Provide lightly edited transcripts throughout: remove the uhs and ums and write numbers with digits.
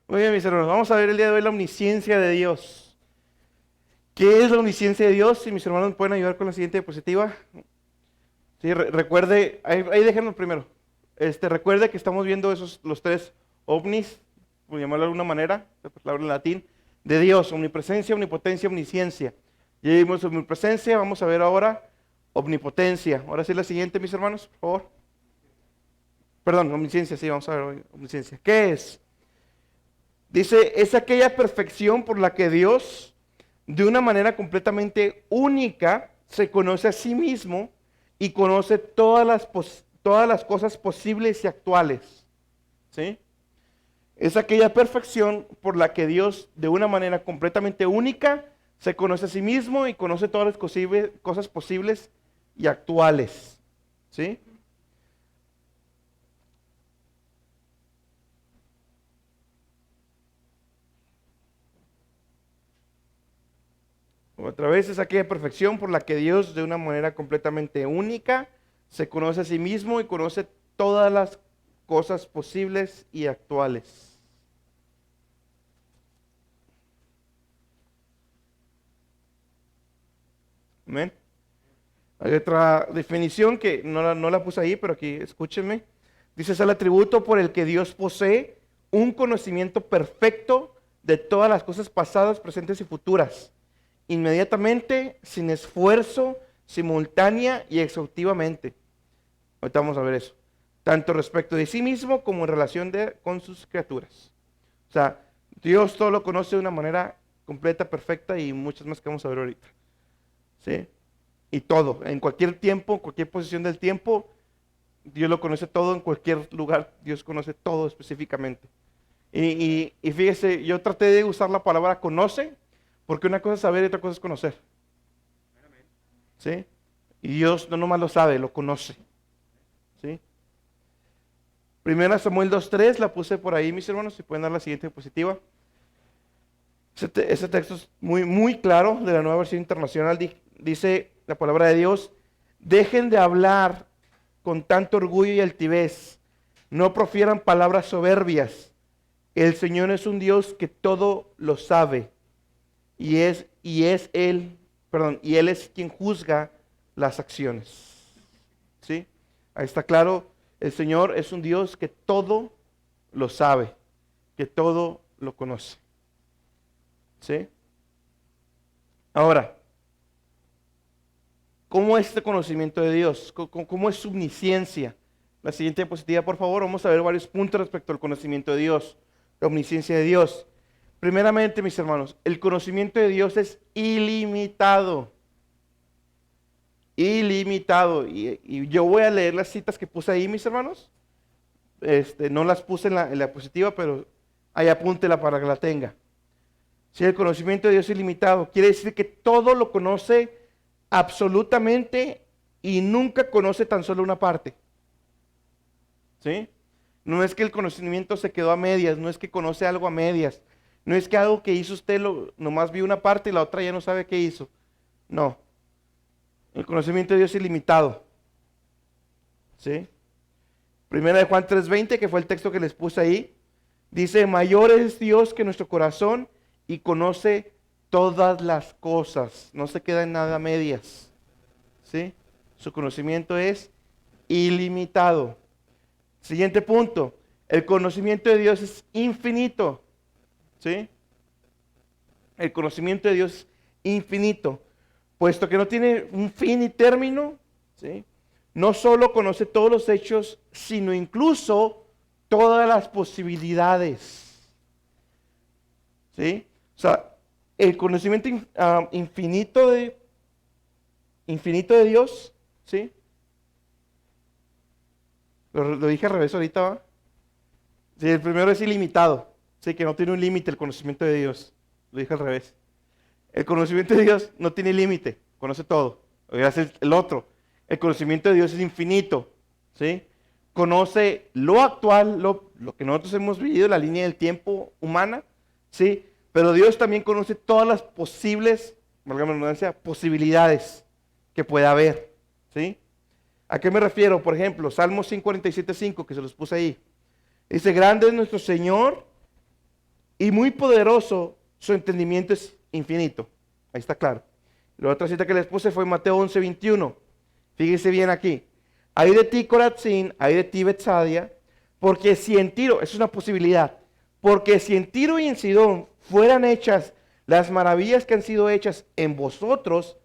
Muy bien, mis hermanos, vamos a ver el día de hoy la omnisciencia de Dios. ¿Qué es la omnisciencia de Dios? Si mis hermanos me pueden ayudar con la siguiente diapositiva. Sí, recuerde, ahí déjenlo primero. Recuerde que estamos viendo los tres ovnis, por llamarlo de alguna manera, la palabra en latín, de Dios: omnipresencia, omnipotencia, omnisciencia. Ya vimos omnipresencia, vamos a ver ahora omnipotencia. Ahora sí la siguiente, mis hermanos, por favor. Perdón, omnisciencia, sí, vamos a ver hoy omnisciencia. ¿Qué es? Dice, es aquella perfección por la que Dios, de una manera completamente única, se conoce a sí mismo y conoce todas las cosas posibles y actuales. ¿Sí? Es aquella perfección por la que Dios, de una manera completamente única, se conoce a sí mismo y conoce todas las cosas posibles y actuales. ¿Sí? Otra vez, es aquella perfección por la que Dios, de una manera completamente única, se conoce a sí mismo y conoce todas las cosas posibles y actuales. Amén. Hay otra definición que no la puse ahí, pero aquí escúchenme. Dice, es el atributo por el que Dios posee un conocimiento perfecto de todas las cosas pasadas, presentes y futuras, inmediatamente, sin esfuerzo, simultánea y exhaustivamente. Ahorita vamos a ver eso. Tanto respecto de sí mismo como en relación con sus criaturas. O sea, Dios todo lo conoce de una manera completa, perfecta y muchas más que vamos a ver ahorita. ¿Sí? Y todo, en cualquier tiempo, cualquier posición del tiempo, Dios lo conoce todo, en cualquier lugar, Dios conoce todo específicamente. Y fíjese, yo traté de usar la palabra conoce, porque una cosa es saber y otra cosa es conocer. ¿Sí? Y Dios no nomás lo sabe, lo conoce. ¿Sí? Primera Samuel 2:3, la puse por ahí, mis hermanos, si pueden dar la siguiente diapositiva. Ese texto es muy claro, de la Nueva Versión Internacional. Dice la palabra de Dios: dejen de hablar con tanto orgullo y altivez, no profieran palabras soberbias. El Señor es un Dios que todo lo sabe, y Él es quien juzga las acciones. ¿Sí? Ahí está claro, el Señor es un Dios que todo lo sabe, que todo lo conoce. ¿Sí? Ahora, ¿cómo es este conocimiento de Dios? ¿Cómo es su omnisciencia? La siguiente diapositiva, por favor. Vamos a ver varios puntos respecto al conocimiento de Dios, la omnisciencia de Dios. Primeramente, mis hermanos, el conocimiento de Dios es ilimitado. Ilimitado. Y yo voy a leer las citas que puse ahí, mis hermanos. No las puse en la diapositiva, pero ahí apúntela para que la tenga. Si el conocimiento de Dios es ilimitado, quiere decir que todo lo conoce absolutamente y nunca conoce tan solo una parte. ¿Sí? No es que el conocimiento se quedó a medias, no es que conoce algo a medias, no es que algo que hizo usted nomás vio una parte y la otra ya no sabe qué hizo. No. El conocimiento de Dios es ilimitado. ¿Sí? Primera de Juan 3:20, que fue el texto que les puse ahí, dice: mayor es Dios que nuestro corazón y conoce todas las cosas, no se queda en nada a medias. ¿Sí? Su conocimiento es ilimitado. Siguiente punto, el conocimiento de Dios es infinito. ¿Sí? El conocimiento de Dios es infinito, puesto que no tiene un fin y término. ¿Sí? No solo conoce todos los hechos, sino incluso todas las posibilidades. ¿Sí? O sea, el conocimiento infinito de Dios, ¿sí? Lo dije al revés ahorita, ¿va? Sí, el primero es ilimitado, sí, que no tiene un límite el conocimiento de Dios. Lo dije al revés. El conocimiento de Dios no tiene límite, conoce todo. Es el otro. El conocimiento de Dios es infinito, ¿sí? Conoce lo actual, lo que nosotros hemos vivido, la línea del tiempo humana, ¿sí? Pero Dios también conoce todas las posibles, valga la redundancia, posibilidades que pueda haber, ¿sí? ¿A qué me refiero? Por ejemplo, Salmos 147:5, que se los puse ahí. Dice: grande es nuestro Señor y muy poderoso, su entendimiento es infinito. Ahí está claro. La otra cita que les puse fue Mateo 11:21. Fíjese bien aquí. Hay de ti, Corazín, hay de ti, Betsadia, porque si en Tiro, es una posibilidad, porque si en Tiro y en Sidón fueran hechas las maravillas que han sido hechas en vosotros,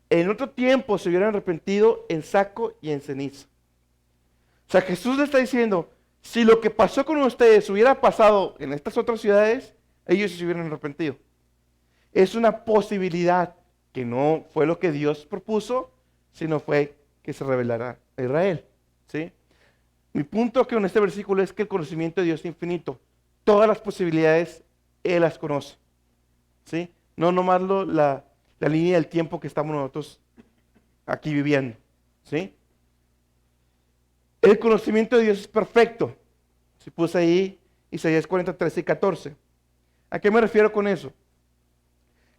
en otro tiempo se hubieran arrepentido en saco y en ceniza. O sea, Jesús le está diciendo, si lo que pasó con ustedes hubiera pasado en estas otras ciudades, ellos se hubieran arrepentido. Es una posibilidad que no fue lo que Dios propuso, sino fue que se revelara a Israel. ¿Sí? Mi punto con este versículo es que el conocimiento de Dios es infinito. Todas las posibilidades Él las conoce. ¿Sí? No nomás la línea del tiempo que estamos nosotros aquí viviendo. ¿Sí? El conocimiento de Dios es perfecto. Si puse ahí Isaías 43 y 14. ¿A qué me refiero con eso?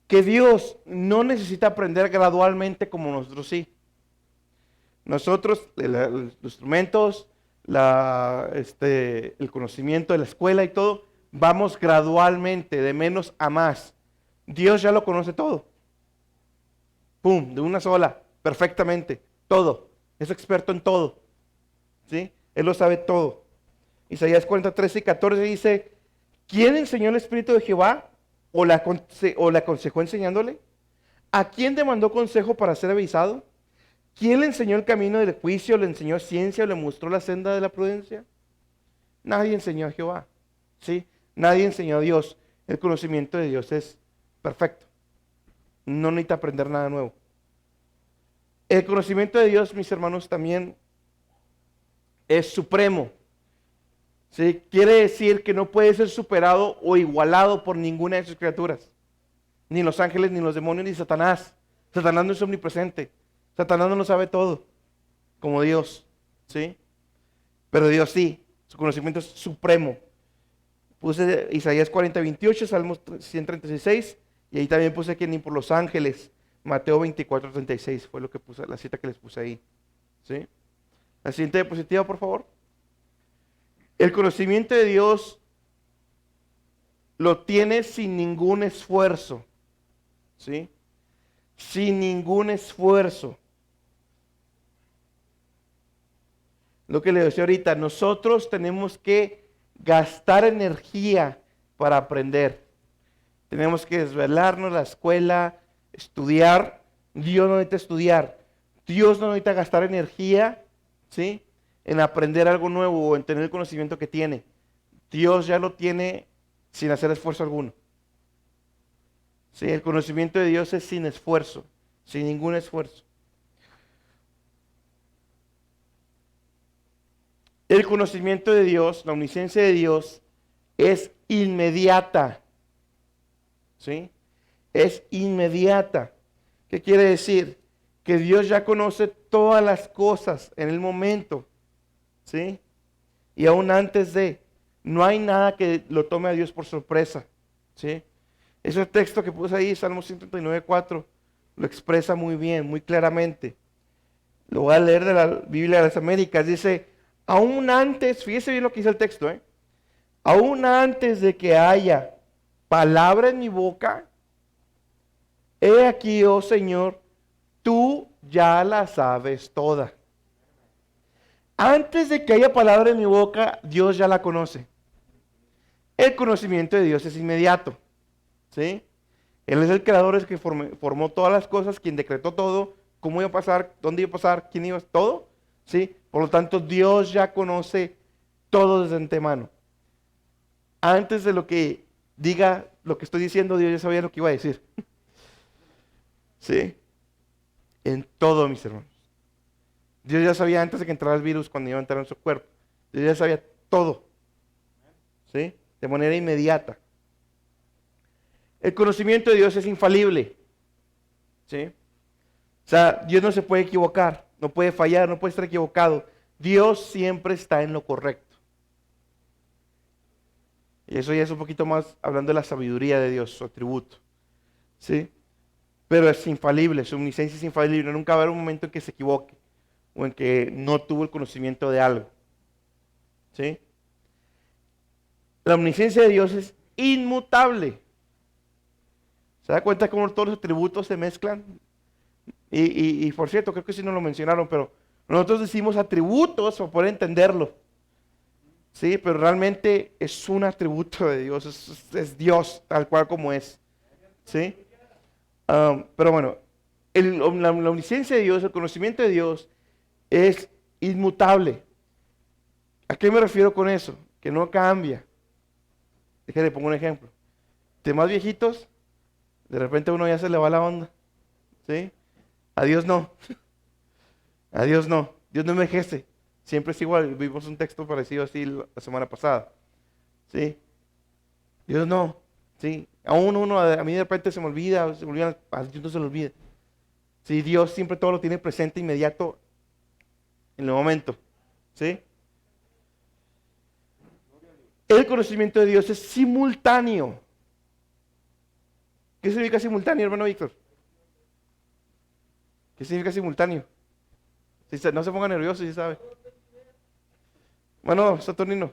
Que Dios no necesita aprender gradualmente como nosotros sí. Nosotros, los instrumentos, el conocimiento de la escuela y todo, vamos gradualmente, de menos a más. Dios ya lo conoce todo. ¡Pum! De una sola, perfectamente, todo. Es experto en todo. ¿Sí? Él lo sabe todo. Isaías 43 y 14 dice, ¿quién enseñó el Espíritu de Jehová? ¿O le aconsejó enseñándole? ¿A quién demandó consejo para ser avisado? ¿Quién le enseñó el camino del juicio? ¿Le enseñó ciencia o le mostró la senda de la prudencia? Nadie enseñó a Jehová. ¿Sí? Nadie enseñó a Dios. El conocimiento de Dios es perfecto. No necesita aprender nada nuevo. El conocimiento de Dios, mis hermanos, también es supremo. ¿Sí? Quiere decir que no puede ser superado o igualado por ninguna de sus criaturas. Ni los ángeles, ni los demonios, ni Satanás. Satanás no es omnipresente. Satanás no lo sabe todo, como Dios. ¿Sí? Pero Dios sí. Su conocimiento es supremo. Puse Isaías 40:28, Salmos 136, y ahí también puse que ni por los ángeles. Mateo 24:36 fue lo que puse, la cita que les puse ahí. ¿Sí? La siguiente diapositiva, por favor. El conocimiento de Dios lo tiene sin ningún esfuerzo. ¿Sí? Sin ningún esfuerzo. Lo que le decía ahorita, nosotros tenemos que gastar energía para aprender. Tenemos que desvelarnos la escuela, estudiar. Dios no necesita estudiar. Dios no necesita gastar energía, ¿sí?, en aprender algo nuevo o en tener el conocimiento que tiene. Dios ya lo tiene sin hacer esfuerzo alguno. ¿Sí? El conocimiento de Dios es sin esfuerzo, sin ningún esfuerzo. El conocimiento de Dios, la omnisciencia de Dios, es inmediata. ¿Sí? Es inmediata. ¿Qué quiere decir? Que Dios ya conoce todas las cosas en el momento. ¿Sí? Y aún antes de, no hay nada que lo tome a Dios por sorpresa. ¿Sí? Ese texto que puse ahí, Salmo 139:4, lo expresa muy bien, muy claramente. Lo voy a leer de la Biblia de las Américas. Dice, aún antes, fíjese bien lo que dice el texto, aún antes de que haya palabra en mi boca, he aquí, oh Señor, tú ya la sabes toda. Antes de que haya palabra en mi boca, Dios ya la conoce. El conocimiento de Dios es inmediato. ¿Sí? Él es el creador, es que formó todas las cosas, quien decretó todo, cómo iba a pasar, dónde iba a pasar, quién iba a todo. ¿Sí? Por lo tanto, Dios ya conoce todo desde antemano. Antes de lo que diga, lo que estoy diciendo, Dios ya sabía lo que iba a decir. ¿Sí? En todo, mis hermanos. Dios ya sabía antes de que entrara el virus, cuando iba a entrar en su cuerpo. Dios ya sabía todo. ¿Sí? De manera inmediata. El conocimiento de Dios es infalible. ¿Sí? O sea, Dios no se puede equivocar, no puede fallar, no puede estar equivocado. Dios siempre está en lo correcto. Y eso ya es un poquito más hablando de la sabiduría de Dios, su atributo. ¿Sí? Pero es infalible, su omnisciencia es infalible. Nunca va a haber un momento en que se equivoque o en que no tuvo el conocimiento de algo. ¿Sí? La omnisciencia de Dios es inmutable. ¿Se da cuenta cómo todos los atributos se mezclan? Y por cierto, creo que sí no lo mencionaron, pero nosotros decimos atributos para poder entenderlo. Sí, pero realmente es un atributo de Dios, es Dios tal cual como es. ¿Sí? Pero bueno, la omnisciencia de Dios, el conocimiento de Dios es inmutable. ¿A qué me refiero con eso? Que no cambia. Déjale, pongo un ejemplo. De más viejitos, de repente a uno ya se le va la onda. ¿Sí? A Dios no. A Dios no. Dios no envejece. Siempre es igual. Vimos un texto parecido así la semana pasada. ¿Sí? Dios no. ¿Sí? A mí de repente se me olvida, a Dios no se le olvida. ¿Sí? Dios siempre todo lo tiene presente, inmediato, en el momento. ¿Sí? El conocimiento de Dios es simultáneo. ¿Qué significa simultáneo, hermano Víctor? ¿Qué significa simultáneo? No se ponga nervioso, si sabe. Bueno, Saturnino.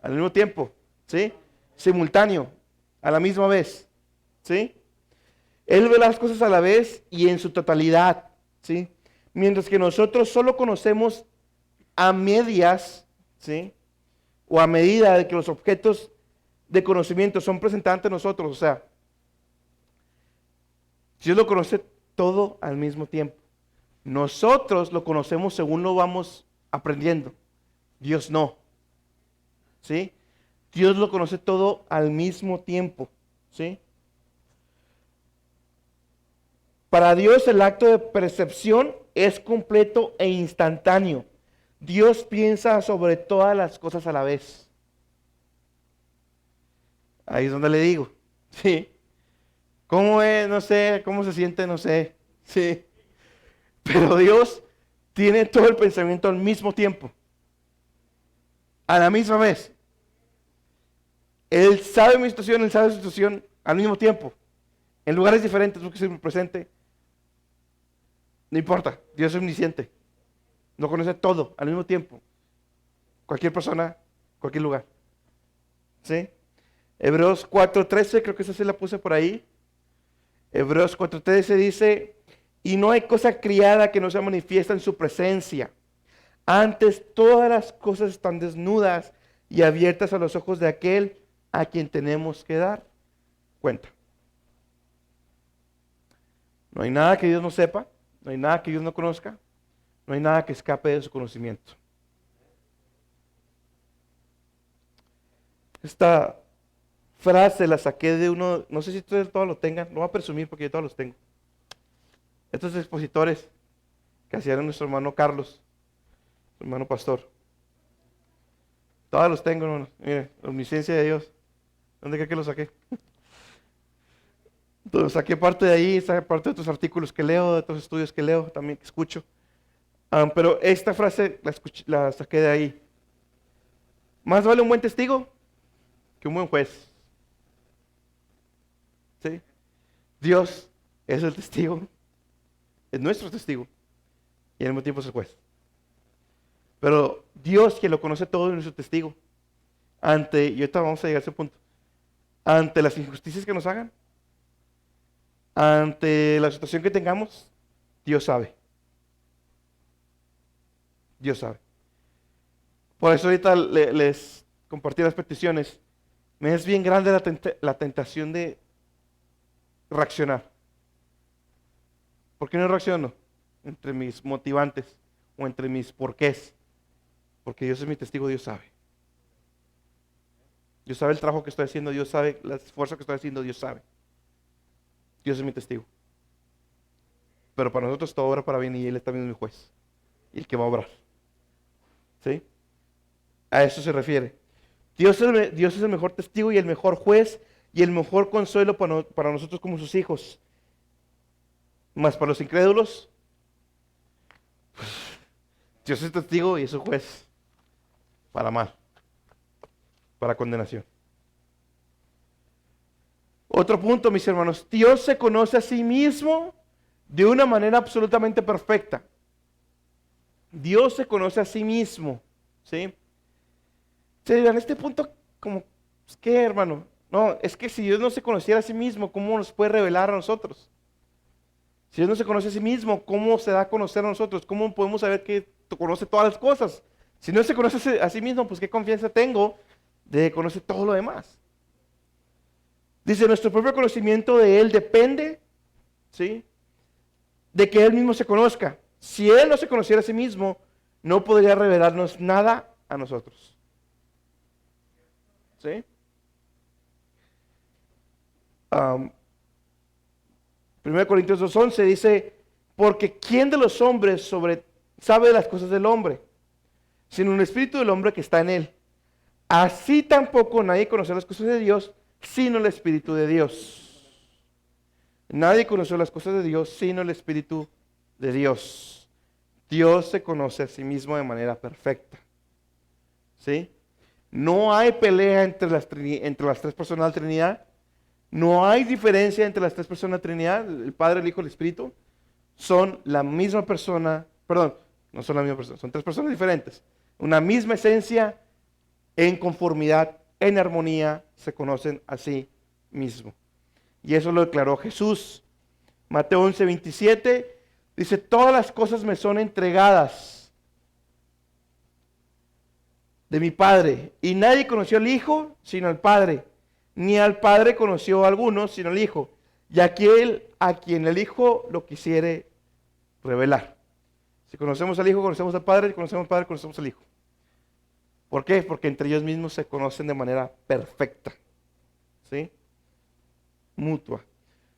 Al mismo tiempo, ¿sí? Simultáneo, a la misma vez, ¿sí? Él ve las cosas a la vez y en su totalidad, ¿sí? Mientras que nosotros solo conocemos a medias, ¿sí? O a medida de que los objetos de conocimiento son presentados ante nosotros, o sea, Dios lo conoce todo al mismo tiempo. Nosotros lo conocemos según lo vamos aprendiendo. Dios no. ¿Sí? Dios lo conoce todo al mismo tiempo. ¿Sí? Para Dios el acto de percepción es completo e instantáneo. Dios piensa sobre todas las cosas a la vez. Ahí es donde le digo. ¿Sí? ¿Cómo es? No sé. ¿Cómo se siente? No sé. Sí. Pero Dios tiene todo el pensamiento al mismo tiempo. A la misma vez. Él sabe mi situación, Él sabe su situación al mismo tiempo. En lugares diferentes, porque siempre presente. No importa, Dios es omnisciente. No conoce todo al mismo tiempo. Cualquier persona, cualquier lugar. ¿Sí? Hebreos 4:13, creo que esa se la puse por ahí. Hebreos 4:13 dice, y no hay cosa criada que no sea manifiesta en su presencia. Antes todas las cosas están desnudas y abiertas a los ojos de aquel a quien tenemos que dar cuenta. No hay nada que Dios no sepa, no hay nada que Dios no conozca, no hay nada que escape de su conocimiento. Esta frase la saqué de uno, no sé si ustedes todos lo tengan, no voy a presumir porque yo todos los tengo. Estos expositores que hacían nuestro hermano Carlos, su hermano pastor. Todos los tengo, hermano. Mire, la omnisciencia de Dios. ¿Dónde cree que lo saqué? Entonces, saqué parte de ahí, saqué parte de otros artículos que leo, de otros estudios que leo, también que escucho. Pero esta frase la saqué de ahí. Más vale un buen testigo que un buen juez. ¿Sí? Dios es el testigo, es nuestro testigo, y al mismo tiempo es el juez. Pero Dios, que lo conoce todo, es nuestro testigo. Y ahorita vamos a llegar a ese punto. Ante las injusticias que nos hagan, ante la situación que tengamos, Dios sabe. Dios sabe. Por eso ahorita les compartí las peticiones. Me es bien grande la tentación de reaccionar. ¿Por qué no reacciono? Entre mis motivantes o entre mis porqués. Porque Dios es mi testigo, Dios sabe. Dios sabe el trabajo que estoy haciendo, Dios sabe el esfuerzo que estoy haciendo, Dios sabe. Dios es mi testigo. Pero para nosotros todo obra para bien y Él también es mi juez. Y el que va a obrar. ¿Sí? A eso se refiere. Dios es el mejor testigo y el mejor juez y el mejor consuelo para nosotros como sus hijos. Más para los incrédulos, pues, Dios es testigo y es su juez. Para mal. Para condenación. Otro punto, mis hermanos. Dios se conoce a sí mismo de una manera absolutamente perfecta. Dios se conoce a sí mismo. ¿Sí? Se dirán, este punto, como, pues, ¿qué, hermano? No, es que si Dios no se conociera a sí mismo, ¿cómo nos puede revelar a nosotros? Si Dios no se conoce a sí mismo, ¿cómo se da a conocer a nosotros? ¿Cómo podemos saber que conoce todas las cosas? Si no se conoce a sí mismo, pues ¿qué confianza tengo de que conoce todo lo demás? Dice, nuestro propio conocimiento de Él depende, ¿sí?, de que Él mismo se conozca. Si Él no se conociera a sí mismo, no podría revelarnos nada a nosotros. ¿Sí? 1 Corintios 2:11 dice, porque ¿quién de los hombres sabe de las cosas del hombre? Sino el espíritu del hombre que está en él. Así tampoco nadie conoce las cosas de Dios, sino el espíritu de Dios. Nadie conoció las cosas de Dios, sino el espíritu de Dios. Dios se conoce a sí mismo de manera perfecta. ¿Sí? No hay pelea entre las tres personas de la Trinidad. No hay diferencia entre las tres personas de la Trinidad, el Padre, el Hijo y el Espíritu. Son la misma persona, perdón, no son la misma persona, son tres personas diferentes. Una misma esencia, en conformidad, en armonía, se conocen a sí mismo. Y eso lo declaró Jesús. Mateo 11:27 dice, todas las cosas me son entregadas de mi Padre, y nadie conoció al Hijo sino al Padre, ni al Padre conoció a alguno sino al Hijo, y aquel a quien el Hijo lo quisiere revelar. Si conocemos al Hijo, conocemos al Padre, si conocemos al Padre, conocemos al Hijo. ¿Por qué? Porque entre ellos mismos se conocen de manera perfecta, ¿sí? Mutua.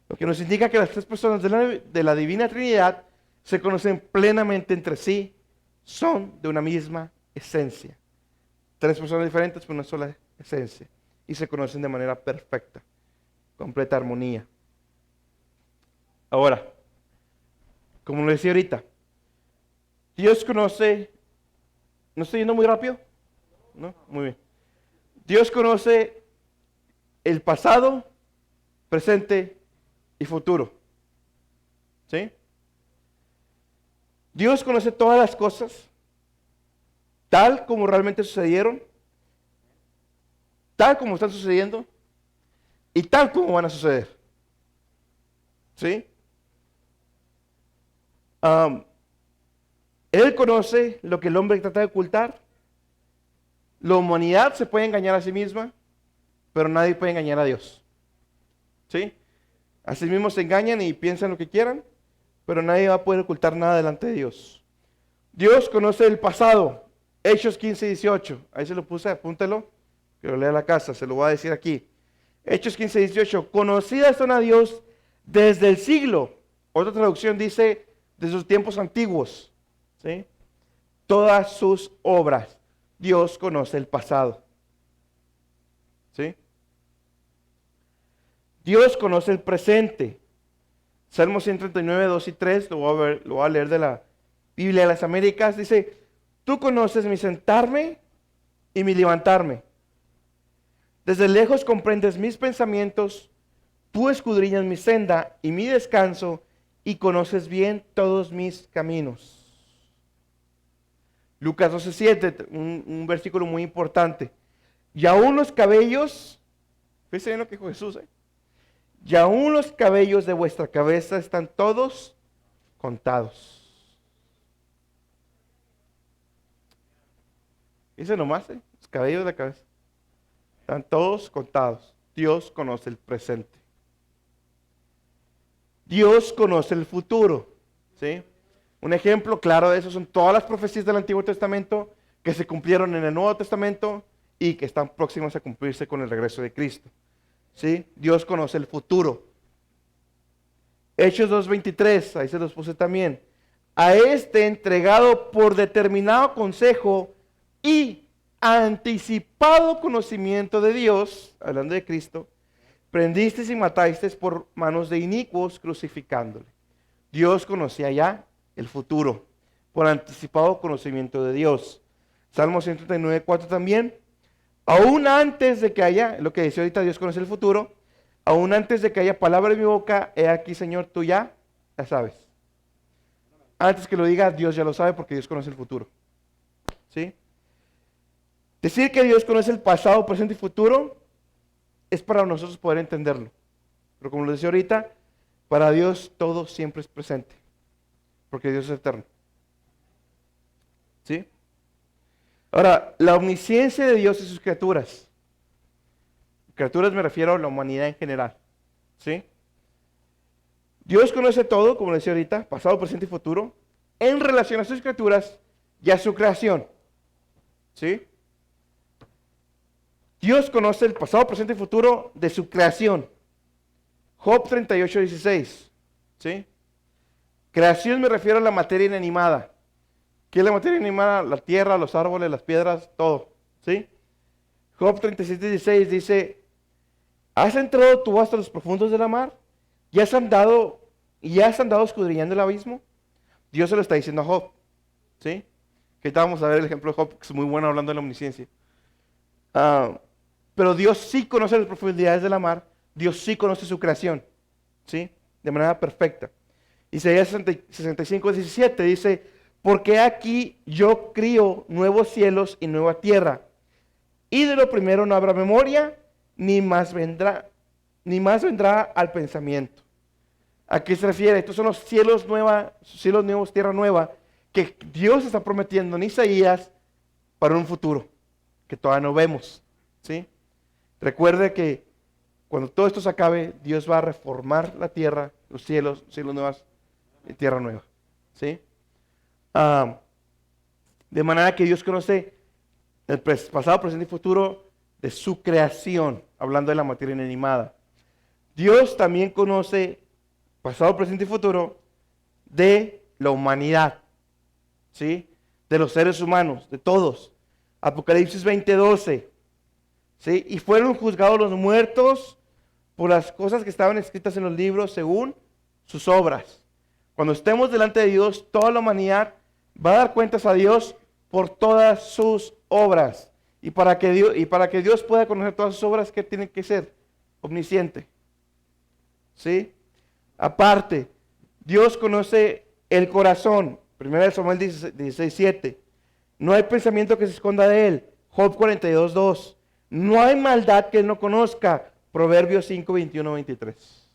Lo que nos indica que las tres personas de la Divina Trinidad se conocen plenamente entre sí, son de una misma esencia. Tres personas diferentes, pero una sola esencia. Y se conocen de manera perfecta, completa armonía. Ahora, como lo decía ahorita, Dios conoce, ¿no estoy yendo muy rápido? ¿No? Muy bien. Dios conoce el pasado, presente y futuro. ¿Sí? Dios conoce todas las cosas, tal como realmente sucedieron, tal como están sucediendo y tal como van a suceder. ¿Sí? Él conoce lo que el hombre trata de ocultar. La humanidad se puede engañar a sí misma, pero nadie puede engañar a Dios. ¿Sí? A sí mismos se engañan y piensan lo que quieran, pero nadie va a poder ocultar nada delante de Dios. Dios conoce el pasado. Hechos 15:18. Ahí se lo puse, apúntelo, que lo lea a la casa, se lo voy a decir aquí. Hechos 15:18. Conocidas son a Dios desde el siglo. Otra traducción dice, desde los tiempos antiguos. ¿Sí? Todas sus obras. Dios conoce el pasado. ¿Sí? Dios conoce el presente. Salmo 139, 2 y 3, lo voy a leer de la Biblia de las Américas. Dice, tú conoces mi sentarme y mi levantarme. Desde lejos comprendes mis pensamientos, tú escudriñas mi senda y mi descanso y conoces bien todos mis caminos. Lucas 12:7, un versículo muy importante. Y aún los cabellos, fíjense bien lo que dijo Jesús, y aún los cabellos de vuestra cabeza están todos contados. Dice nomás, los cabellos de la cabeza están todos contados. Dios conoce el presente. Dios conoce el futuro. ¿Sí? Un ejemplo claro de eso son todas las profecías del Antiguo Testamento que se cumplieron en el Nuevo Testamento y que están próximas a cumplirse con el regreso de Cristo. ¿Sí? Dios conoce el futuro. Hechos 2:23, ahí se los puse también. A este entregado por determinado consejo y anticipado conocimiento de Dios, hablando de Cristo, prendisteis y matasteis por manos de inicuos crucificándole. Dios conocía ya el futuro, por anticipado conocimiento de Dios. Salmo 139:4 también. Aún antes de que haya, lo que dice ahorita, Dios conoce el futuro, aún antes de que haya palabra en mi boca, he aquí, Señor, tú ya sabes. Antes que lo diga, Dios ya lo sabe porque Dios conoce el futuro. ¿Sí? Decir que Dios conoce el pasado, presente y futuro es para nosotros poder entenderlo. Pero como lo decía ahorita, para Dios todo siempre es presente, porque Dios es eterno. ¿Sí? Ahora, la omnisciencia de Dios y sus criaturas. Criaturas me refiero a la humanidad en general. ¿Sí? Dios conoce todo, como decía ahorita, pasado, presente y futuro, en relación a sus criaturas y a su creación. ¿Sí? Dios conoce el pasado, presente y futuro de su creación. Job 38:16. ¿Sí? Creación me refiero a la materia inanimada. ¿Qué es la materia inanimada? La tierra, los árboles, las piedras, todo. ¿Sí? Job 37:16 dice: ¿has entrado tú hasta los profundos de la mar? ¿Y has andado escudriñando el abismo? Dios se lo está diciendo a Job. ¿Sí? Que ahorita vamos a ver el ejemplo de Job, que es muy bueno hablando de la omnisciencia. Pero Dios sí conoce las profundidades de la mar. Dios sí conoce su creación. ¿Sí? De manera perfecta. Isaías 65:17 dice: porque aquí yo crío nuevos cielos y nueva tierra, y de lo primero no habrá memoria, ni más vendrá al pensamiento. ¿A qué se refiere? Estos son los cielos nuevos, tierra nueva, que Dios está prometiendo en Isaías para un futuro, que todavía no vemos. ¿Sí? Recuerde que cuando todo esto se acabe, Dios va a reformar la tierra, los cielos nuevos y tierra nueva. ¿Sí? De manera que Dios conoce el pasado, presente y futuro de su creación, hablando de la materia inanimada. Dios también conoce pasado, presente y futuro de la humanidad, ¿sí? De los seres humanos, de todos. Apocalipsis 20:12, ¿sí? Y fueron juzgados los muertos por las cosas que estaban escritas en los libros según sus obras. Cuando estemos delante de Dios, toda la humanidad va a dar cuentas a Dios por todas sus obras. Y para que Dios pueda conocer todas sus obras, ¿qué tiene que ser? Omnisciente. ¿Sí? Aparte, Dios conoce el corazón. 1 Samuel 16:7. No hay pensamiento que se esconda de él. Job 42:2. No hay maldad que él no conozca. Proverbios 5:21-23.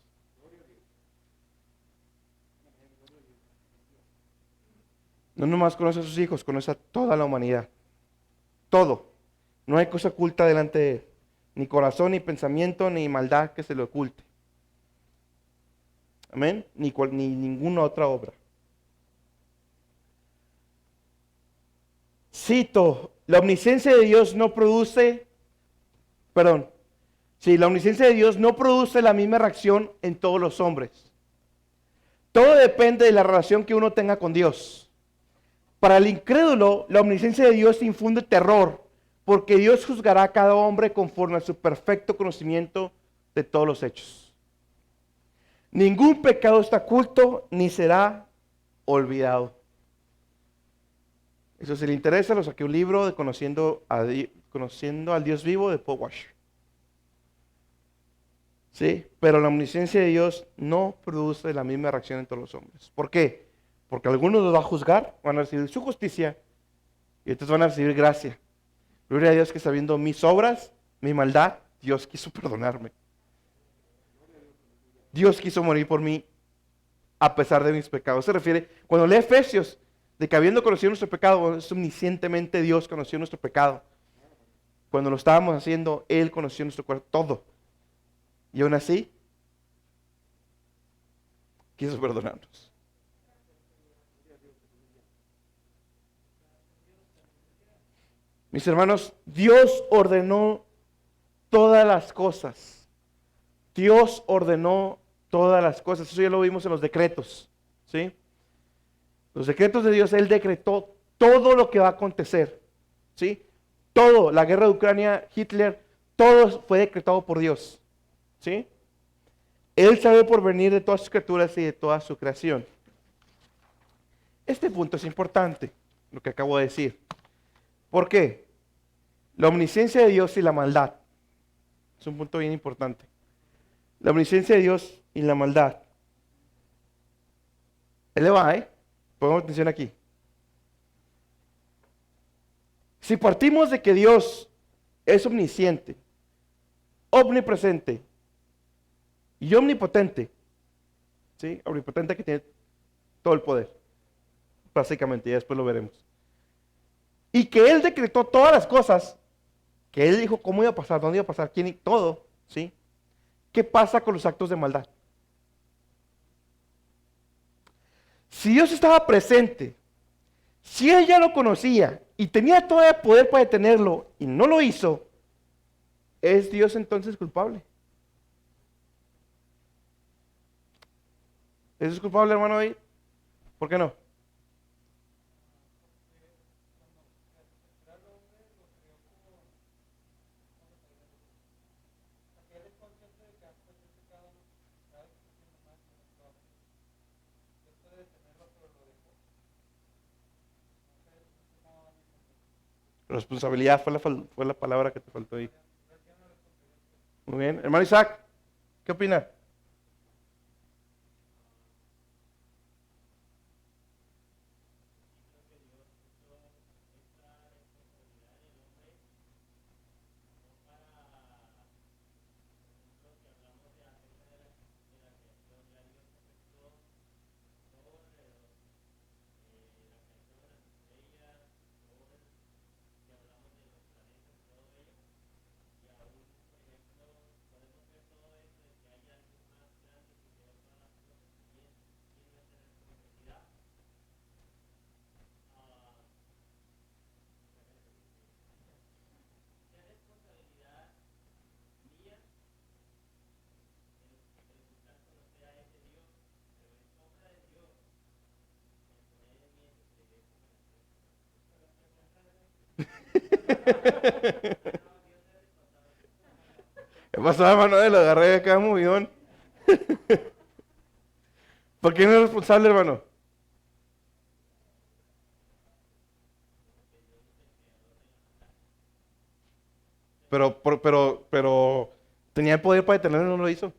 No nomás conoce a sus hijos, conoce a toda la humanidad. Todo. No hay cosa oculta delante de él. Ni corazón, ni pensamiento, ni maldad que se le oculte. Amén. Ni ninguna otra obra. Cito, la omnisciencia de Dios no produce, la omnisciencia de Dios no produce la misma reacción en todos los hombres. Todo depende de la relación que uno tenga con Dios. Para el incrédulo, la omnisciencia de Dios infunde terror, porque Dios juzgará a cada hombre conforme a su perfecto conocimiento de todos los hechos. Ningún pecado está oculto ni será olvidado. Eso, si le interesa, lo saqué un libro de Conociendo al Dios Vivo de Paul Washer. ¿Sí? Pero la omnisciencia de Dios no produce la misma reacción en todos los hombres. ¿Por qué? Porque algunos los va a juzgar, van a recibir su justicia y otros van a recibir gracia. Gloria a Dios que sabiendo mis obras, mi maldad, Dios quiso perdonarme. Dios quiso morir por mí a pesar de mis pecados. Se refiere, cuando lee Efesios, de que habiendo conocido nuestro pecado, es omniscientemente Dios conoció nuestro pecado. Cuando lo estábamos haciendo, Él conoció nuestro cuerpo, todo. Y aún así, quiso perdonarnos. Mis hermanos, Dios ordenó todas las cosas. Dios ordenó todas las cosas. Eso ya lo vimos en los decretos. ¿Sí? Los decretos de Dios, Él decretó todo lo que va a acontecer. ¿Sí? Todo, la guerra de Ucrania, Hitler, todo fue decretado por Dios. ¿Sí? Él sabe por venir de todas sus criaturas y de toda su creación. Este punto es importante, lo que acabo de decir. ¿Por qué? La omnisciencia de Dios y la maldad. Es un punto bien importante. La omnisciencia de Dios y la maldad. Él le va, Pongamos atención aquí. Si partimos de que Dios es omnisciente, omnipresente y omnipotente, ¿sí? Omnipotente que tiene todo el poder, básicamente, ya después lo veremos. Y que Él decretó todas las cosas, que Él dijo cómo iba a pasar, dónde iba a pasar, quién y todo, ¿sí? ¿Qué pasa con los actos de maldad? Si Dios estaba presente, si Él ya lo conocía y tenía todo el poder para detenerlo y no lo hizo, ¿es Dios entonces culpable? ¿Es culpable, hermano David? ¿Por qué no? Responsabilidad fue la palabra que te faltó ahí. Muy bien. Hermano Isaac, ¿qué opina? ¿Qué pasó, hermano? Lo agarré de acá, movidón. ¿Por qué no es responsable, hermano? Pero, tenía el poder para detenerlo y no lo hizo.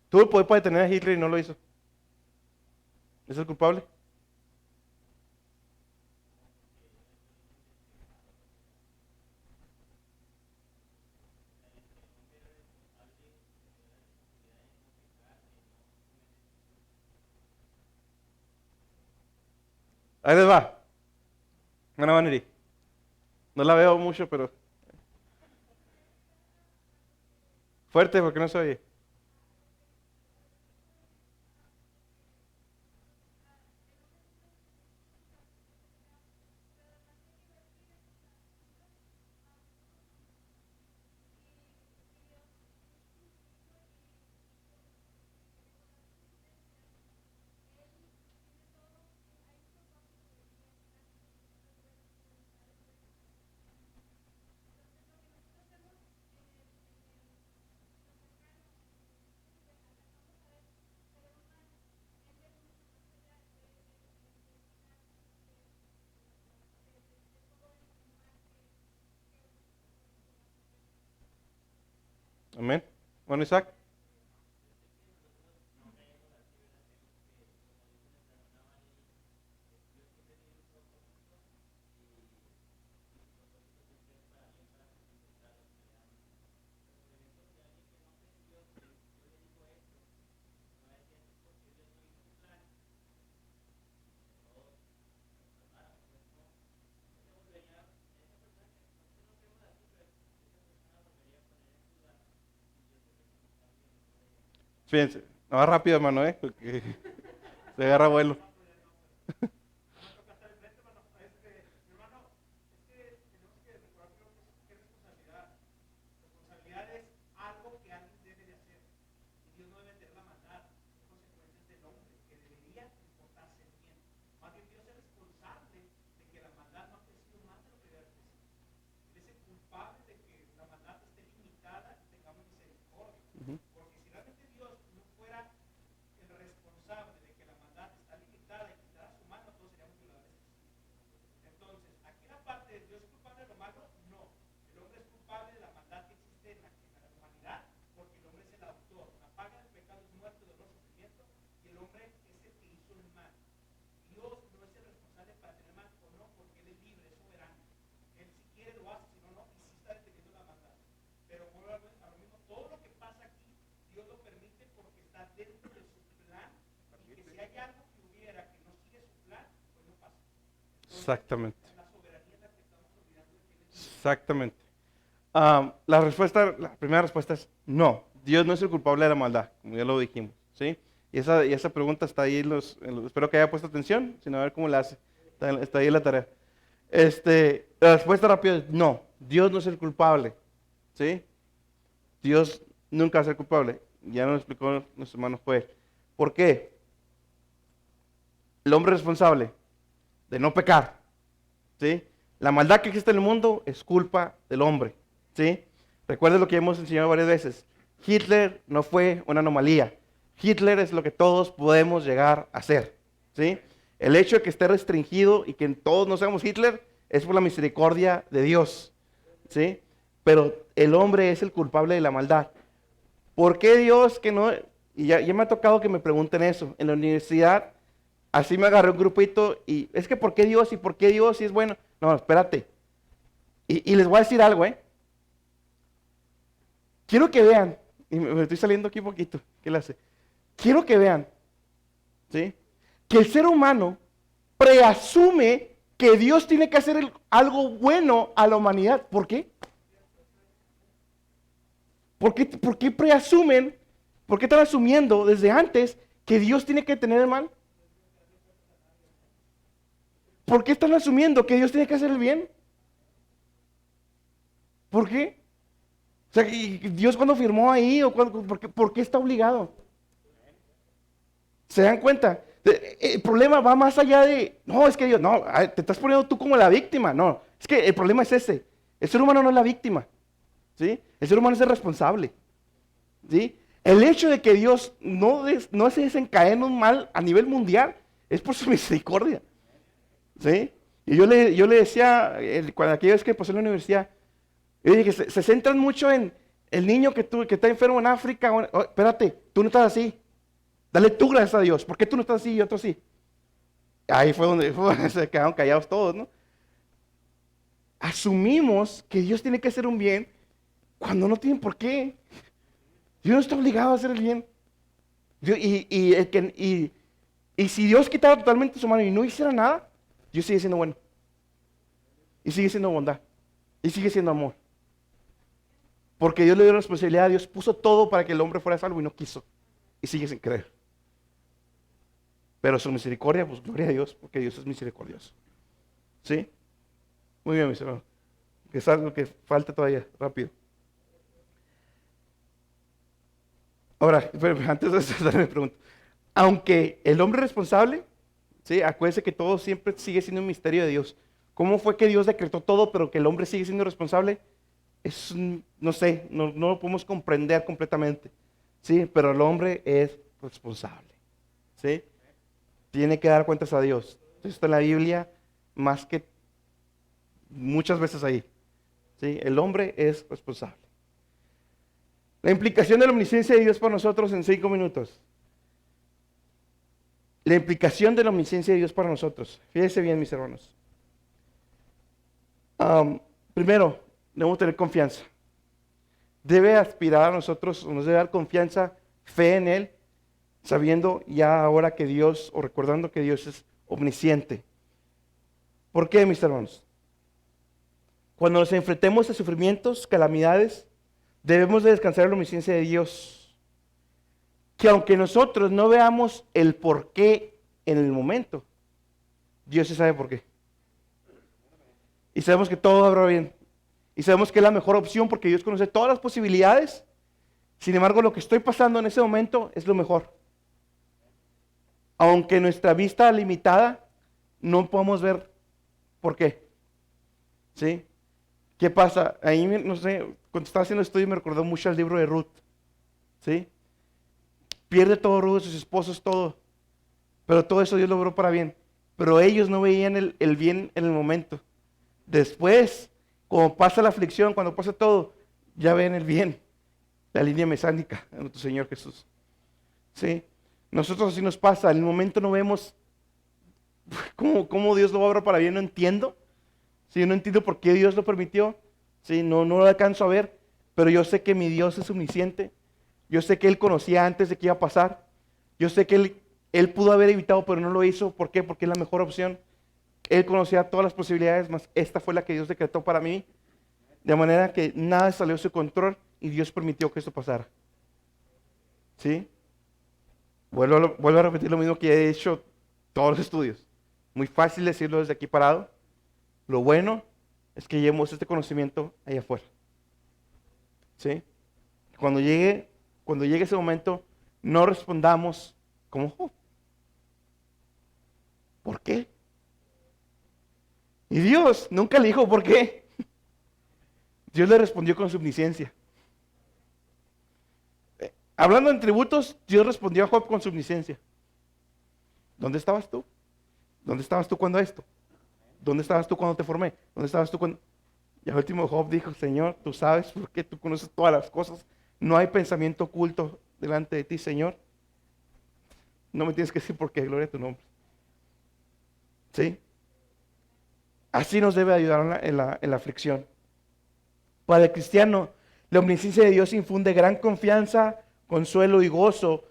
Tuvo el poder para detener a Hitler y no lo hizo. ¿Es el culpable? Ahí les va. Una Vanity. No la veo mucho, pero fuerte porque no se oye. Amén. Bueno, Isaac. Fíjense. No, va rápido, hermano, porque se agarra vuelo. Exactamente. Exactamente. La primera respuesta es no. Dios no es el culpable de la maldad, como ya lo dijimos, ¿sí? Y esa pregunta está ahí, espero que haya puesto atención, sino a ver cómo la hace. Está ahí en la tarea. La respuesta rápida es no. Dios no es el culpable, ¿sí? Dios nunca va a ser culpable. Ya nos lo explicó nuestro hermano Joel. ¿Por qué? El hombre responsable de no pecar, ¿sí? La maldad que existe en el mundo es culpa del hombre, ¿sí? Recuerden lo que hemos enseñado varias veces. Hitler no fue una anomalía. Hitler es lo que todos podemos llegar a ser, ¿sí? El hecho de que esté restringido y que todos no seamos Hitler es por la misericordia de Dios, ¿sí? Pero el hombre es el culpable de la maldad. ¿Por qué Dios que no? Y ya me ha tocado que me pregunten eso. En la universidad, así me agarré un grupito y es que ¿por qué Dios? ¿Y por qué Dios? Y es bueno. No, espérate. Y les voy a decir algo, ¿eh? Quiero que vean, y me estoy saliendo aquí un poquito, ¿qué le hace? Quiero que vean, ¿sí? Que el ser humano preasume que Dios tiene que hacer algo bueno a la humanidad. ¿Por qué? ¿Por qué preasumen, por qué están asumiendo desde antes que Dios tiene que tener el mal? ¿Por qué están asumiendo que Dios tiene que hacer el bien? ¿Por qué? O sea, ¿y Dios cuando firmó ahí? ¿O por qué está obligado? ¿Se dan cuenta? El problema va más allá de, no, es que Dios, no, te estás poniendo tú como la víctima. No, es que el problema es ese. El ser humano no es la víctima, ¿sí? El ser humano es el responsable, ¿sí? El hecho de que Dios no se desencadene un mal a nivel mundial es por su misericordia, ¿sí? Y yo le decía, cuando aquella vez que pasé en la universidad, yo dije que se centran mucho en el niño que está enfermo en África. Espérate, tú no estás así. Dale tú gracias a Dios. ¿Por qué tú no estás así y otro sí? Ahí fue donde se quedaron callados todos, ¿no? Asumimos que Dios tiene que hacer un bien cuando no tiene por qué. Dios no está obligado a hacer el bien. Y si Dios quitara totalmente su mano y no hiciera nada, Dios sigue siendo bueno. Y sigue siendo bondad. Y sigue siendo amor. Porque Dios le dio la responsabilidad, Dios puso todo para que el hombre fuera salvo y no quiso. Y sigue sin creer. Pero su misericordia, pues gloria a Dios, porque Dios es misericordioso. ¿Sí? Muy bien, mis hermanos. Que es algo que falta todavía, rápido. Ahora, antes de hacer mi pregunta. Aunque el hombre responsable, ¿sí? Acuérdense que todo siempre sigue siendo un misterio de Dios. ¿Cómo fue que Dios decretó todo, pero que el hombre sigue siendo responsable? No sé, no lo podemos comprender completamente. ¿Sí? Pero el hombre es responsable. ¿Sí? Tiene que dar cuentas a Dios. Esto está en la Biblia más que muchas veces ahí. ¿Sí? El hombre es responsable. La implicación de la omnisciencia de Dios para nosotros en 5 minutos. La implicación de la omnisciencia de Dios para nosotros. Fíjense bien, mis hermanos. Primero, debemos tener confianza. Debe aspirar a nosotros, nos debe dar confianza, fe en Él, sabiendo ya ahora que Dios, o recordando que Dios es omnisciente. ¿Por qué, mis hermanos? Cuando nos enfrentemos a sufrimientos, calamidades, debemos de descansar en la omnisciencia de Dios. Que aunque nosotros no veamos el por qué en el momento, Dios sí sabe por qué. Y sabemos que todo va bien. Y sabemos que es la mejor opción porque Dios conoce todas las posibilidades. Sin embargo, lo que estoy pasando en ese momento es lo mejor. Aunque nuestra vista limitada, no podemos ver por qué. ¿Sí? ¿Qué pasa? Ahí, no sé, cuando estaba haciendo estudio me recordó mucho al libro de Ruth. ¿Sí? Pierde todo Ruth, sus esposos, todo. Pero todo eso Dios logró para bien. Pero ellos no veían el bien en el momento. Después, como pasa la aflicción, cuando pasa todo, ya ven el bien. La línea mesánica de nuestro Señor Jesús. ¿Sí? Nosotros así nos pasa. En el momento no vemos cómo Dios lo obra para bien. No entiendo. ¿Sí? No entiendo por qué Dios lo permitió. ¿Sí? No lo alcanzo a ver. Pero yo sé que mi Dios es omnisciente. Yo sé que Él conocía antes de que iba a pasar. Yo sé que Él pudo haber evitado, pero no lo hizo. ¿Por qué? Porque es la mejor opción. Él conocía todas las posibilidades, más esta fue la que Dios decretó para mí. De manera que nada salió de su control y Dios permitió que esto pasara. ¿Sí? Vuelvo a repetir lo mismo que he hecho todos los estudios. Muy fácil decirlo desde aquí parado. Lo bueno es que llevemos este conocimiento allá afuera. ¿Sí? Cuando llegue ese momento, no respondamos como Job. ¿Por qué? Y Dios nunca le dijo por qué. Dios le respondió con su omnisciencia. Hablando en tributos, Dios respondió a Job con su omnisciencia. ¿Dónde estabas tú? ¿Dónde estabas tú cuando esto? ¿Dónde estabas tú cuando te formé? ¿Dónde estabas tú cuando...? Y al último Job dijo, Señor, tú sabes porque tú conoces todas las cosas. No hay pensamiento oculto delante de ti, Señor. No me tienes que decir por qué, gloria a tu nombre. ¿Sí? Así nos debe ayudar en la aflicción. Para el cristiano, la omnisciencia de Dios infunde gran confianza, consuelo y gozo.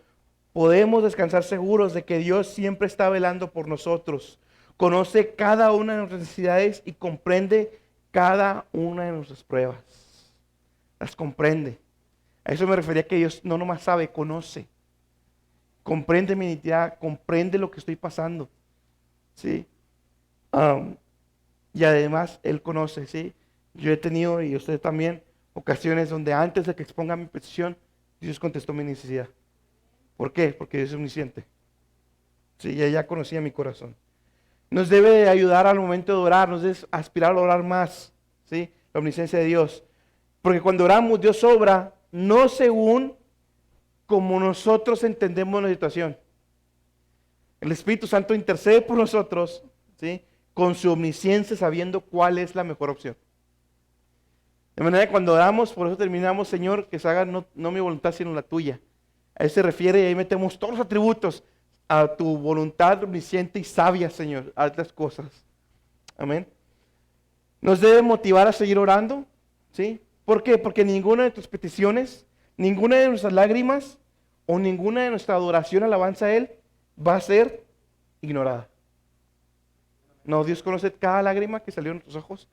Podemos descansar seguros de que Dios siempre está velando por nosotros. Conoce cada una de nuestras necesidades y comprende cada una de nuestras pruebas. Las comprende. A eso me refería que Dios no nomás sabe, conoce. Comprende mi identidad, comprende lo que estoy pasando. ¿Sí? Y además Él conoce, ¿sí? Yo he tenido, y usted también, ocasiones donde antes de que exponga mi petición, Dios contestó mi necesidad. ¿Por qué? Porque Dios es omnisciente. Sí, y ella conocía mi corazón. Nos debe ayudar al momento de orar, nos debe aspirar a orar más, ¿sí? La omnisciencia de Dios. Porque cuando oramos, Dios obra, no según como nosotros entendemos la situación. El Espíritu Santo intercede por nosotros, ¿sí? Con su omnisciencia, sabiendo cuál es la mejor opción. De manera que cuando oramos, por eso terminamos, Señor, que se haga no mi voluntad, sino la tuya. A eso se refiere y ahí metemos todos los atributos a tu voluntad omnisciente y sabia, Señor, a estas cosas. Amén. Nos debe motivar a seguir orando, ¿sí? ¿Por qué? Porque ninguna de tus peticiones, ninguna de nuestras lágrimas o ninguna de nuestra adoración, alabanza a Él, va a ser ignorada. No, Dios conoce cada lágrima que salió en tus ojos,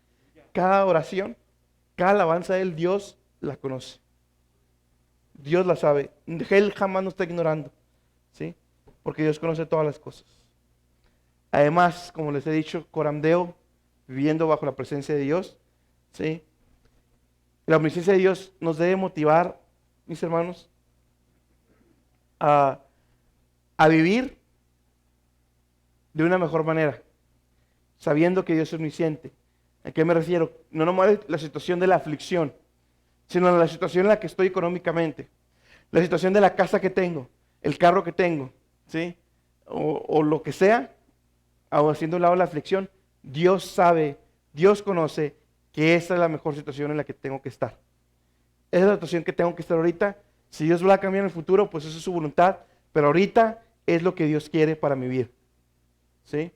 cada oración, cada alabanza a Él, Dios la conoce. Dios la sabe. Él jamás nos está ignorando, ¿sí? Porque Dios conoce todas las cosas. Además, como les he dicho, corandeo, viviendo bajo la presencia de Dios, ¿sí? La omnisciencia de Dios nos debe motivar, mis hermanos, a vivir de una mejor manera, sabiendo que Dios es omnisciente. ¿A qué me refiero? No nomás la situación de la aflicción, sino la situación en la que estoy económicamente, la situación de la casa que tengo, el carro que tengo, ¿sí? O lo que sea, aun haciendo un lado la aflicción, Dios sabe, Dios conoce que esa es la mejor situación en la que tengo que estar. Esa es la situación que tengo que estar ahorita. Si Dios va a cambiar en el futuro, pues eso es su voluntad, pero ahorita es lo que Dios quiere para mi vida, ¿sí?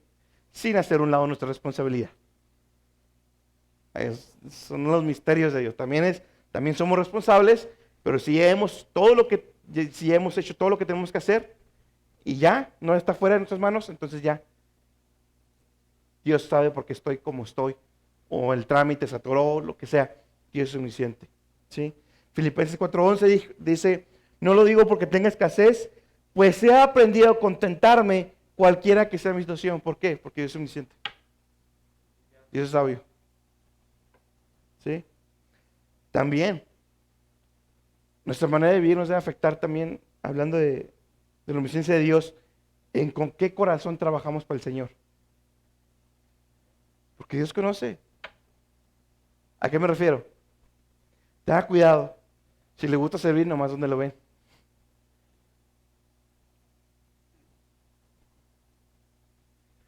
Sin hacer un lado nuestra responsabilidad. Son los misterios de Dios. También somos responsables, pero si hemos hecho todo lo que tenemos que hacer y ya no está fuera de nuestras manos, entonces ya Dios sabe por qué estoy como estoy, o el trámite se atoró, lo que sea. Dios es omnisciente, ¿sí? Filipenses 4:11 dice, no lo digo porque tenga escasez, pues he aprendido a contentarme cualquiera que sea mi situación. ¿Por qué? Porque Dios es omnisciente. Dios es sabio. ¿Sí? También, nuestra manera de vivir nos debe afectar también, hablando de la omnisciencia de Dios, en con qué corazón trabajamos para el Señor. Porque Dios conoce. ¿A qué me refiero? Tenga cuidado. Si le gusta servir, nomás donde lo ven.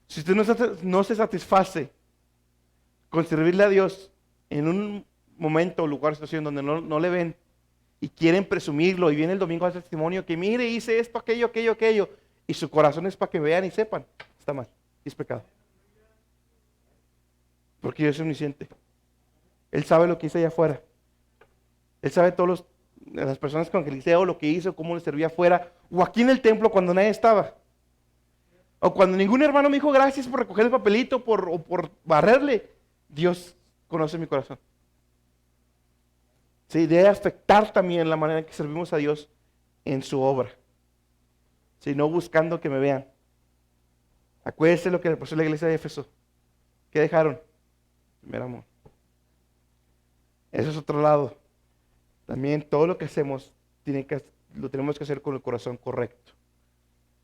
Si usted no se satisface con servirle a Dios en un momento, lugar, situación donde no le ven y quieren presumirlo y viene el domingo a hacer testimonio que mire, hice esto, aquello, y su corazón es para que vean y sepan, está mal, es pecado. Porque Dios es omnisciente. Él sabe lo que hice allá afuera. Él sabe las personas con que le hice o lo que hizo, cómo le servía afuera o aquí en el templo cuando nadie estaba. O cuando ningún hermano me dijo gracias por recoger el papelito o por barrerle, Dios conoce mi corazón. Sí, debe afectar también la manera en que servimos a Dios en su obra. Sí, no buscando que me vean. Acuérdense lo que le pasó a la iglesia de Éfeso. ¿Qué dejaron? Primer amor. Eso es otro lado. También todo lo que hacemos lo tenemos que hacer con el corazón correcto.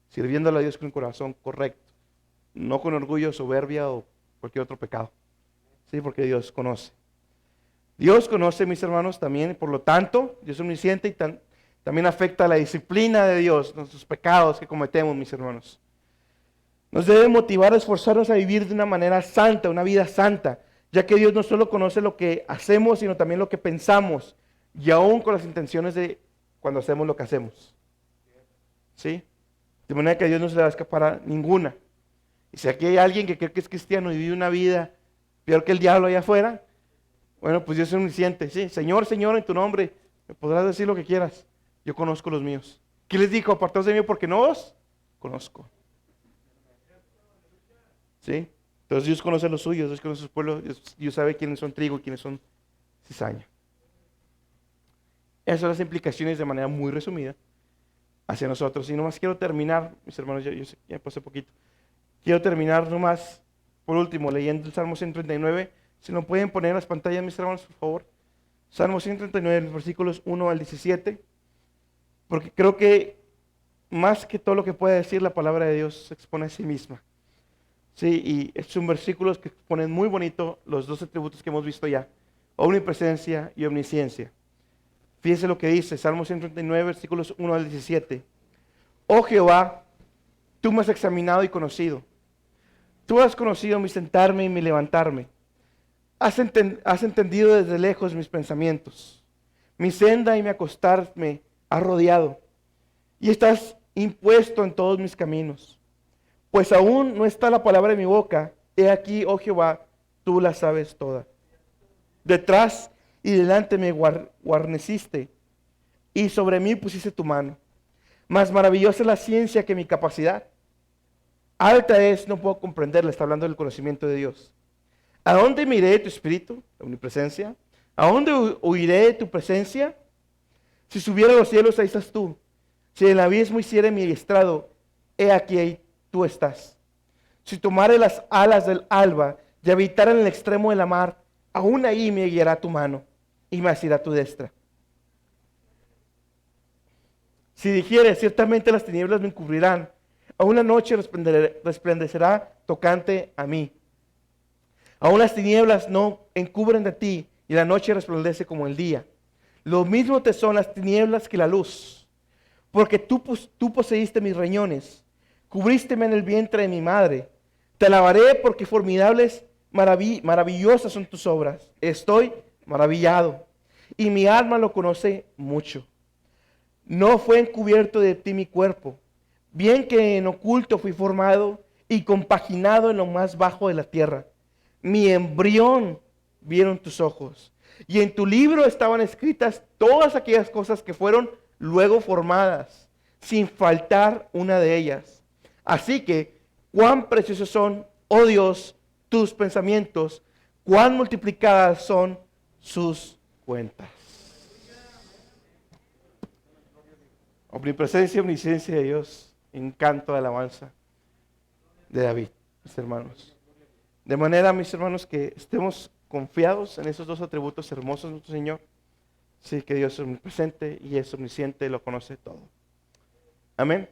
Sirviéndole a Dios con el corazón correcto. No con orgullo, soberbia o cualquier otro pecado. Sí, porque Dios conoce. Dios conoce, mis hermanos, también, por lo tanto, Dios es omnisciente y también afecta la disciplina de Dios, nuestros pecados que cometemos, mis hermanos. Nos debe motivar a esforzarnos a vivir de una manera santa, una vida santa, ya que Dios no solo conoce lo que hacemos, sino también lo que pensamos, y aún con las intenciones de cuando hacemos lo que hacemos. ¿Sí? De manera que a Dios no se le va a escapar a ninguna. Y si aquí hay alguien que cree que es cristiano y vive una vida peor que el diablo allá afuera, bueno, pues Dios es omnisciente. Sí, Señor, Señor, en tu nombre, me podrás decir lo que quieras. Yo conozco los míos. ¿Qué les dijo? Apartaos de mí porque no os conozco. ¿Sí? Entonces Dios conoce a los suyos, Dios conoce a sus pueblos, Dios sabe quiénes son trigo y quiénes son cizaña. Esas son las implicaciones de manera muy resumida hacia nosotros. Y nomás quiero terminar, mis hermanos, ya pasé poquito. Quiero terminar nomás, por último, leyendo el Salmo 139. Si lo pueden poner en las pantallas, mis hermanos, por favor. Salmo 139, versículos 1 al 17. Porque creo que más que todo lo que puede decir la palabra de Dios se expone a sí misma. Sí, y son versículos que exponen muy bonito los dos atributos que hemos visto ya. Omnipresencia y omnisciencia. Fíjense lo que dice, Salmo 139, versículos 1 al 17. Oh Jehová, tú me has examinado y conocido. Tú has conocido mi sentarme y mi levantarme. Has entendido desde lejos mis pensamientos. Mi senda y mi acostarme has rodeado. Y estás impuesto en todos mis caminos. Pues aún no está la palabra en mi boca. He aquí, oh Jehová, tú la sabes toda. Detrás y delante me guarneciste, y sobre mí pusiste tu mano. Más maravillosa es la ciencia que mi capacidad. Alta es, no puedo comprenderla, está hablando del conocimiento de Dios. ¿A dónde me iré de tu espíritu, la omnipresencia? ¿A dónde huiré de tu presencia? Si subiera a los cielos, ahí estás tú. Si en el abismo hiciere mi estrado, he aquí ahí tú estás. Si tomare las alas del alba y habitara en el extremo de la mar, aún ahí me guiará tu mano y me asirá tu destra. Si dijere, ciertamente las tinieblas me encubrirán, aún la noche resplandecerá tocante a mí. Aún las tinieblas no encubren de ti, y la noche resplandece como el día. Lo mismo te son las tinieblas que la luz, porque tú poseíste mis riñones, cubrísteme en el vientre de mi madre. Te alabaré porque formidables, maravillosas son tus obras. Estoy maravillado, y mi alma lo conoce mucho. No fue encubierto de ti mi cuerpo, bien que en oculto fui formado y compaginado en lo más bajo de la tierra. Mi embrión vieron tus ojos, y en tu libro estaban escritas todas aquellas cosas que fueron luego formadas, sin faltar una de ellas. Así que, cuán preciosos son, oh Dios, tus pensamientos, cuán multiplicadas son sus cuentas. Omnipresencia y omnisciencia de Dios, encanto de alabanza de David, mis hermanos. De manera, mis hermanos, que estemos confiados en esos dos atributos hermosos de nuestro Señor. Sí, que Dios es omnipresente y es omnisciente y lo conoce todo. Amén.